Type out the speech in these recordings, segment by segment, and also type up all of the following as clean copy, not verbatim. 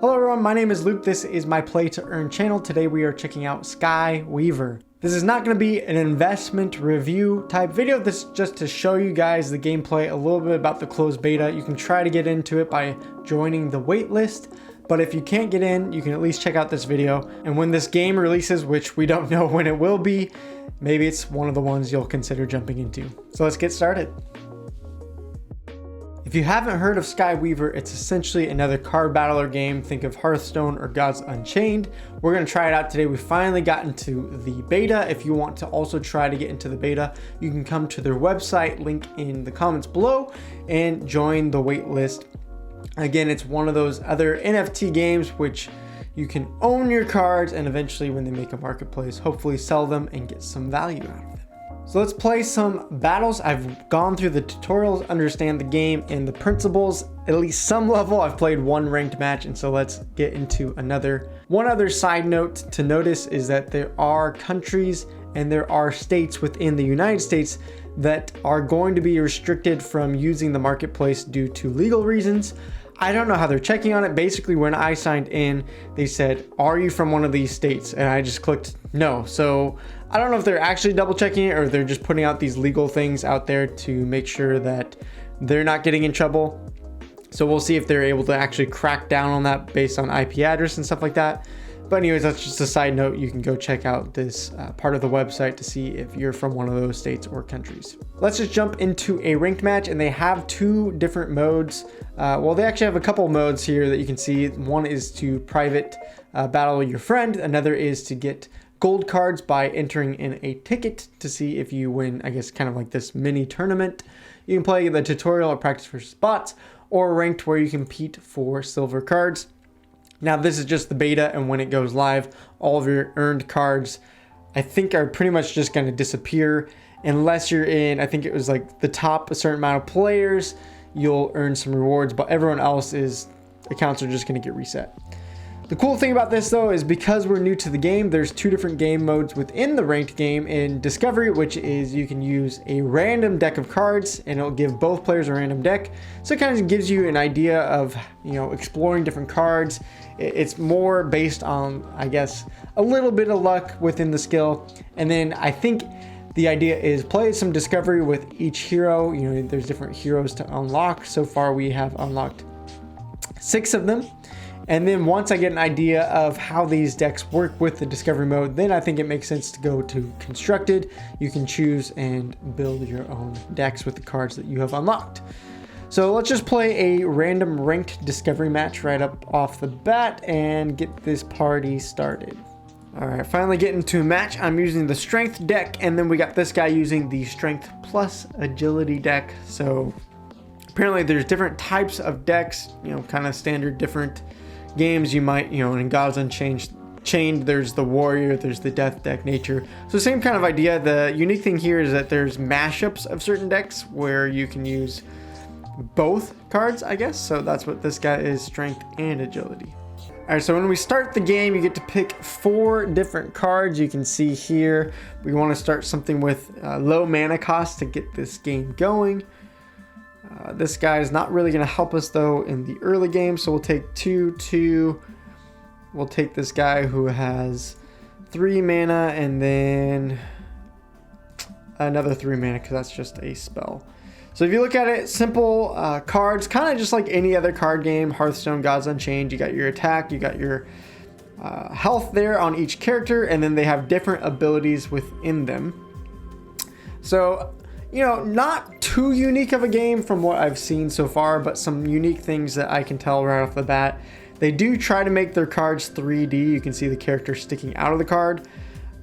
Hello everyone, my name is Luke. This is my Play to Earn channel. Today we are checking out Skyweaver. This is not going to be an investment review type video. This is just to show you guys the gameplay, a little bit about the closed beta. You can try to get into it by joining the waitlist, but if you can't get in, you can at least check out this video. And when this game releases, which we don't know when it will be, maybe it's one of the ones you'll consider jumping into. So let's get started. If you haven't heard of Skyweaver, it's essentially another card battler game. Think of Hearthstone or Gods Unchained. We're going to try it out today. We finally got into the beta. If you want to also try to get into the beta, you can come to their website, link in the comments below, and join the wait list. Again, it's one of those other NFT games which you can own your cards and eventually when they make a marketplace, hopefully sell them and get some value out of them. So let's play some battles. I've gone through the tutorials, understand the game and the principles, at least some level. I've played one ranked match, and so let's get into another. One other side note to notice is that there are countries and there are states within the United States that are going to be restricted from using the marketplace due to legal reasons. I don't know how they're checking on it. Basically, when I signed in, they said, "Are you from one of these states?" And I just clicked no. So I don't know if they're actually double checking it or they're just putting out these legal things out there to make sure that they're not getting in trouble. So we'll see if they're able to actually crack down on that based on IP address and stuff like that. But anyways, that's just a side note. You can go check out this part of the website to see if you're from one of those states or countries. Let's just jump into a ranked match, and they have two different modes. Well, they actually have a couple modes here that you can see. One is to private battle your friend. Another is to get gold cards by entering in a ticket to see if you win, I guess, kind of like this mini tournament. You can play the tutorial or practice for spots, or ranked where you compete for silver cards. Now this is just the beta, and when it goes live, all of your earned cards, I think, are pretty much just going to disappear unless you're in, I think it was like the top a certain amount of players, you'll earn some rewards, but everyone else's accounts are just going to get reset. The cool thing about this though is because we're new to the game, there's two different game modes within the ranked game. In Discovery, which is you can use a random deck of cards and it'll give both players a random deck. So it kind of gives you an idea of, exploring different cards. It's more based on, I guess, a little bit of luck within the skill. And then I think the idea is play some Discovery with each hero. There's different heroes to unlock. So far we have unlocked 6 of them. And then once I get an idea of how these decks work with the Discovery mode, then I think it makes sense to go to Constructed. You can choose and build your own decks with the cards that you have unlocked. So let's just play a random ranked Discovery match right up off the bat and get this party started. All right, finally getting to a match. I'm using the Strength deck, and then we got this guy using the Strength plus Agility deck. So apparently there's different types of decks, kind of standard different games you might, in Gods Unchained, there's the Warrior, there's the Death deck, Nature. So same kind of idea. The unique thing here is that there's mashups of certain decks where you can use both cards, I guess. So that's what this guy is, Strength and Agility. All right, so when we start the game, you get to pick 4 different cards. You can see here, we want to start something with low mana cost to get this game going. This guy is not really going to help us though in the early game, so we'll take 2/2. We'll take this guy who has 3 mana and then another 3 mana because that's just a spell. So if you look at it, simple cards, kind of just like any other card game, Hearthstone, Gods Unchained. You got your attack, you got your health there on each character, and then they have different abilities within them. So not too unique of a game from what I've seen so far, but some unique things that I can tell right off the bat. They do try to make their cards 3D. You can see the character sticking out of the card.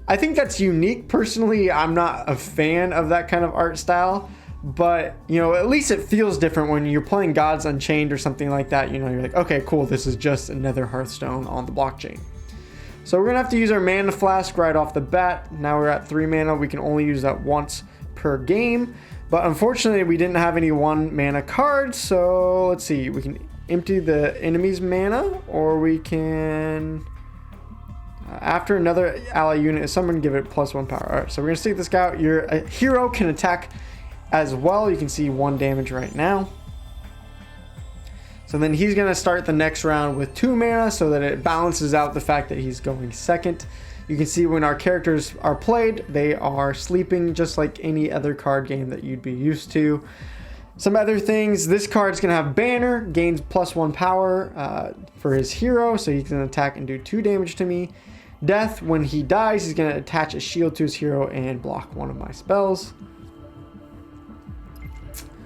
I think that's unique. Personally, I'm not a fan of that kind of art style, but at least it feels different when you're playing Gods Unchained or something like that. You're like, okay, cool, this is just another Hearthstone on the blockchain. So we're gonna have to use our mana flask right off the bat. Now we're at 3 mana. We can only use that once per game, but unfortunately we didn't have any 1 mana cards. So let's see, we can empty the enemy's mana, or we can after another ally unit is summoned, give it +1 power. All right, so we're gonna stick this guy out. Your hero can attack as well. You can see 1 damage right now. So then he's going to start the next round with 2 mana so that it balances out the fact that he's going second. You can see when our characters are played, they are sleeping just like any other card game that you'd be used to. Some other things, this card's going to have Banner, gains +1 power for his hero, so he's going to attack and do 2 damage to me. Death, when he dies, he's going to attach a shield to his hero and block one of my spells.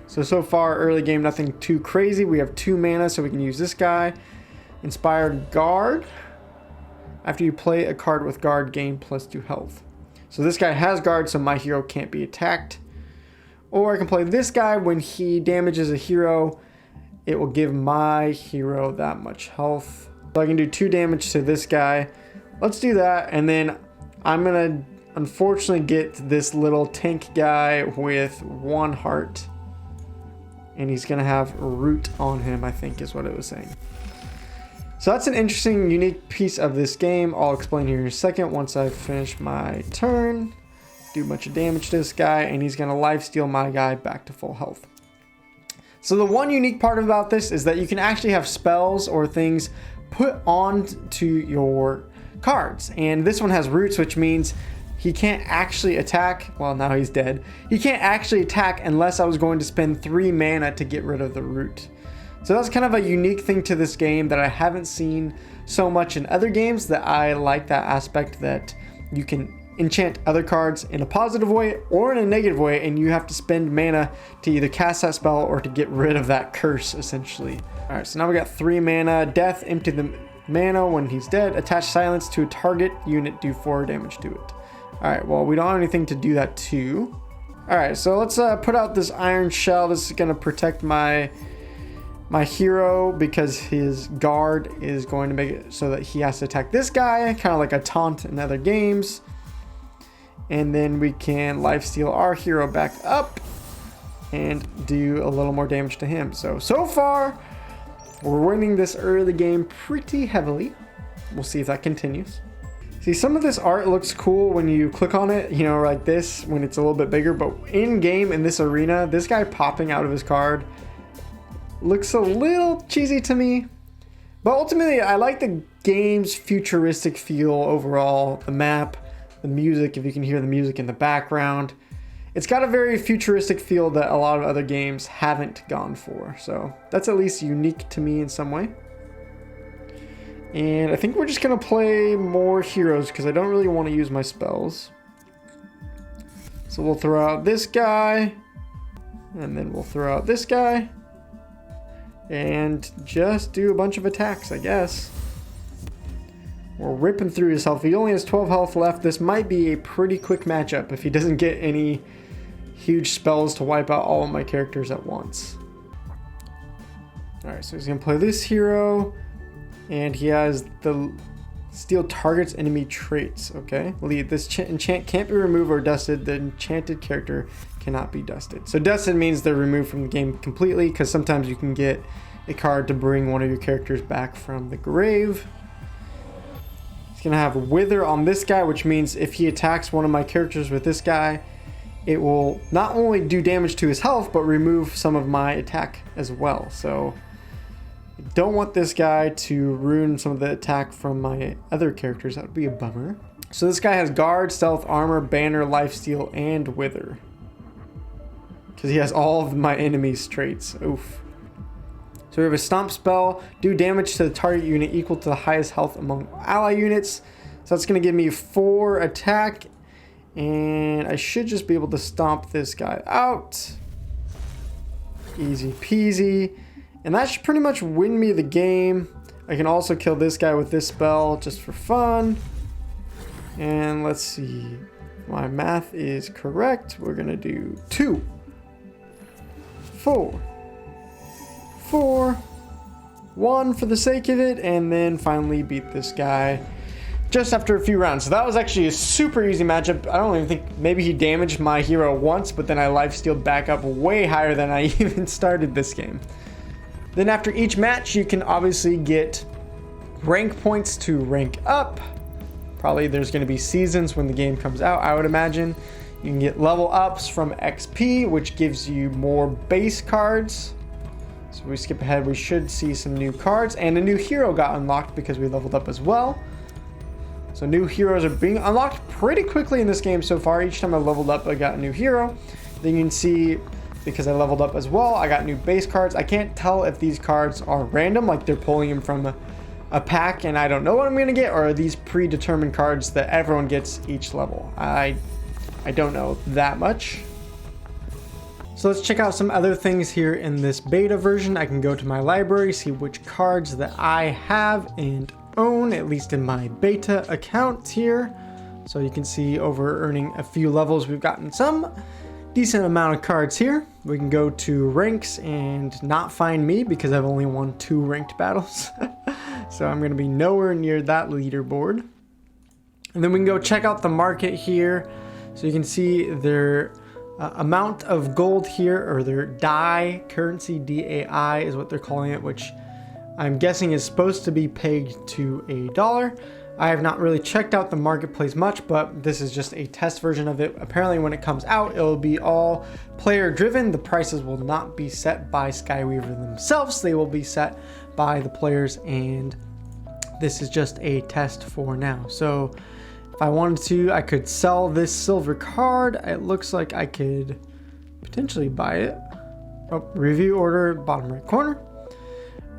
So far, early game, nothing too crazy. We have 2 mana, so we can use this guy. Inspired Guard. After you play a card with Guard, gain +2 health. So this guy has Guard, so my hero can't be attacked. Or I can play this guy. When he damages a hero, it will give my hero that much health. So I can do 2 damage to this guy. Let's do that, and then I'm gonna unfortunately get this little tank guy with 1 heart. And he's gonna have root on him, I think is what it was saying. So that's an interesting, unique piece of this game. I'll explain here in a second once I finish my turn. Do a bunch of damage to this guy, and he's gonna lifesteal my guy back to full health. So the one unique part about this is that you can actually have spells or things put onto your cards. And this one has roots, which means he can't actually attack. Well, now he's dead. He can't actually attack unless I was going to spend 3 mana to get rid of the root. So that's kind of a unique thing to this game that I haven't seen so much in other games, that I like that aspect that you can enchant other cards in a positive way or in a negative way, and you have to spend mana to either cast that spell or to get rid of that curse, essentially. All right, so now we got 3 mana. Death, empty the mana when he's dead. Attach silence to a target unit, do 4 damage to it. All right, well, we don't have anything to do that to. All right, so let's put out this Iron Shell. This is gonna protect my hero because his guard is going to make it so that he has to attack this guy, kind of like a taunt in other games. And then we can lifesteal our hero back up and do a little more damage to him. So far, we're winning this early game pretty heavily. We'll see if that continues. See, some of this art looks cool when you click on it, you know, like this, when it's a little bit bigger. But in game, in this arena, this guy popping out of his card looks a little cheesy to me. But ultimately, I like the game's futuristic feel overall. The map, the music, if you can hear the music in the background. It's got a very futuristic feel that a lot of other games haven't gone for. So that's at least unique to me in some way. And I think we're just going to play more heroes because I don't really want to use my spells. So we'll throw out this guy. And then we'll throw out this guy. And just do a bunch of attacks, I guess. We're ripping through his health. He only has 12 health left. This might be a pretty quick matchup if he doesn't get any huge spells to wipe out all of my characters at once. Alright, so he's going to play this hero. And he has the steal target's enemy traits. Okay, lead. This enchant can't be removed or dusted. The enchanted character cannot be dusted. So dusted means they're removed from the game completely, because sometimes you can get a card to bring one of your characters back from the grave. He's gonna have Wither on this guy, which means if he attacks one of my characters with this guy, it will not only do damage to his health, but remove some of my attack as well. So I don't want this guy to ruin some of the attack from my other characters. That would be a bummer. So this guy has Guard, Stealth, Armor, Banner, Lifesteal, and Wither. Because he has all of my enemies' traits. Oof. So we have a Stomp spell. Do damage to the target unit equal to the highest health among ally units. So that's going to give me 4 attack. And I should just be able to stomp this guy out. Easy peasy. And that should pretty much win me the game. I can also kill this guy with this spell just for fun. And let's see. My math is correct. We're going to do 2, 4, 4, 1 for the sake of it. And then finally beat this guy just after a few rounds. So that was actually a super easy matchup. I don't even think, maybe he damaged my hero once, but then I lifestealed back up way higher than I even started this game. Then after each match, you can obviously get rank points to rank up. Probably there's going to be seasons when the game comes out, I would imagine. You can get level ups from XP, which gives you more base cards. So we skip ahead, we should see some new cards, and a new hero got unlocked because we leveled up as well. So new heroes are being unlocked pretty quickly in this game so far. Each time I leveled up, I got a new hero. Then you can see, because I leveled up as well, I got new base cards. I can't tell if these cards are random, like they're pulling them from a pack and I don't know what I'm gonna get, or are these predetermined cards that everyone gets each level? I don't know that much. So let's check out some other things here in this beta version. I can go to my library, see which cards that I have and own, at least in my beta account here. So you can see over earning a few levels, we've gotten some decent amount of cards here. We can go to ranks and not find me because I've only won 2 ranked battles. So I'm going to be nowhere near that leaderboard. And then we can go check out the market here. So you can see their amount of gold here, or their DAI currency, DAI is what they're calling it, which I'm guessing is supposed to be pegged to $1. I have not really checked out the marketplace much, but this is just a test version of it. Apparently when it comes out, it will be all player driven. The prices will not be set by Skyweaver themselves. They will be set by the players, and this is just a test for now. So if I wanted to, I could sell this silver card. It looks like I could potentially buy it. Oh, review order, bottom right corner.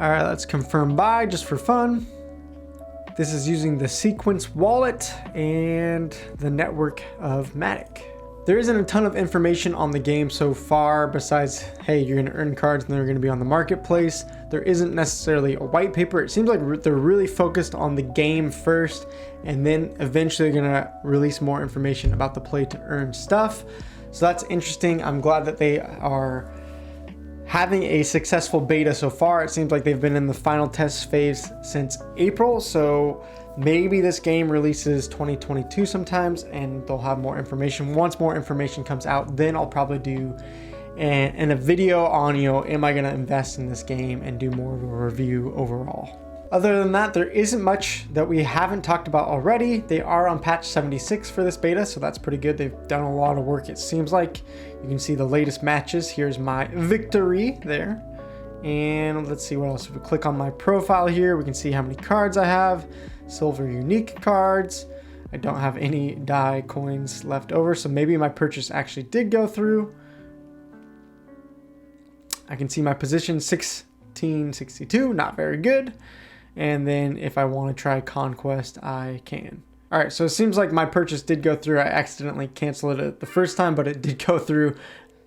All right, let's confirm buy just for fun. This is using the Sequence wallet and the network of Matic. There isn't a ton of information on the game so far besides, hey, you're gonna earn cards and they're gonna be on the marketplace. There isn't necessarily a white paper. It seems like they're really focused on the game first, and then eventually they're gonna release more information about the play to earn stuff. So that's interesting. I'm glad that they are having a successful beta so far. It seems like they've been in the final test phase since April, so maybe this game releases 2022 sometimes and they'll have more information. Once more information comes out, then I'll probably do a video on, am I gonna invest in this game and do more of a review overall. Other than that, there isn't much that we haven't talked about already. They are on patch 76 for this beta, so that's pretty good. They've done a lot of work, it seems like. You can see the latest matches. Here's my victory there. And let's see what else. If we click on my profile here, we can see how many cards I have. Silver unique cards. I don't have any DAI coins left over, so maybe my purchase actually did go through. I can see my position 1662, not very good. And then if I want to try Conquest, I can. All right, so it seems like my purchase did go through. I accidentally canceled it the first time, but it did go through.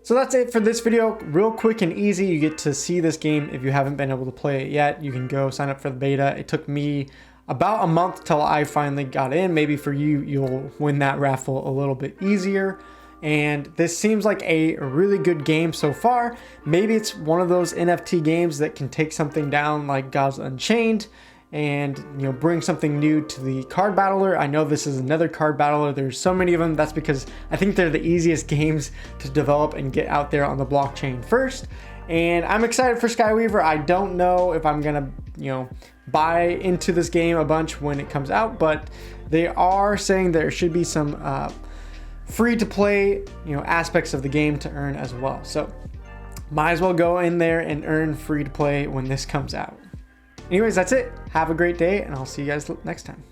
So that's it for this video. Real quick and easy. You get to see this game if you haven't been able to play it yet. You can go sign up for the beta. It took me about a month till I finally got in. Maybe for you, you'll win that raffle a little bit easier. And this seems like a really good game so far. Maybe it's one of those NFT games that can take something down like God's Unchained and bring something new to the card battler. I know this is another card battler. There's so many of them. That's because I think they're the easiest games to develop and get out there on the blockchain first. And I'm excited for Skyweaver. I don't know if I'm gonna buy into this game a bunch when it comes out, but they are saying there should be some free to play aspects of the game to earn as well. So might as well go in there and earn free to play when this comes out. Anyways, that's it. Have a great day, and I'll see you guys next time.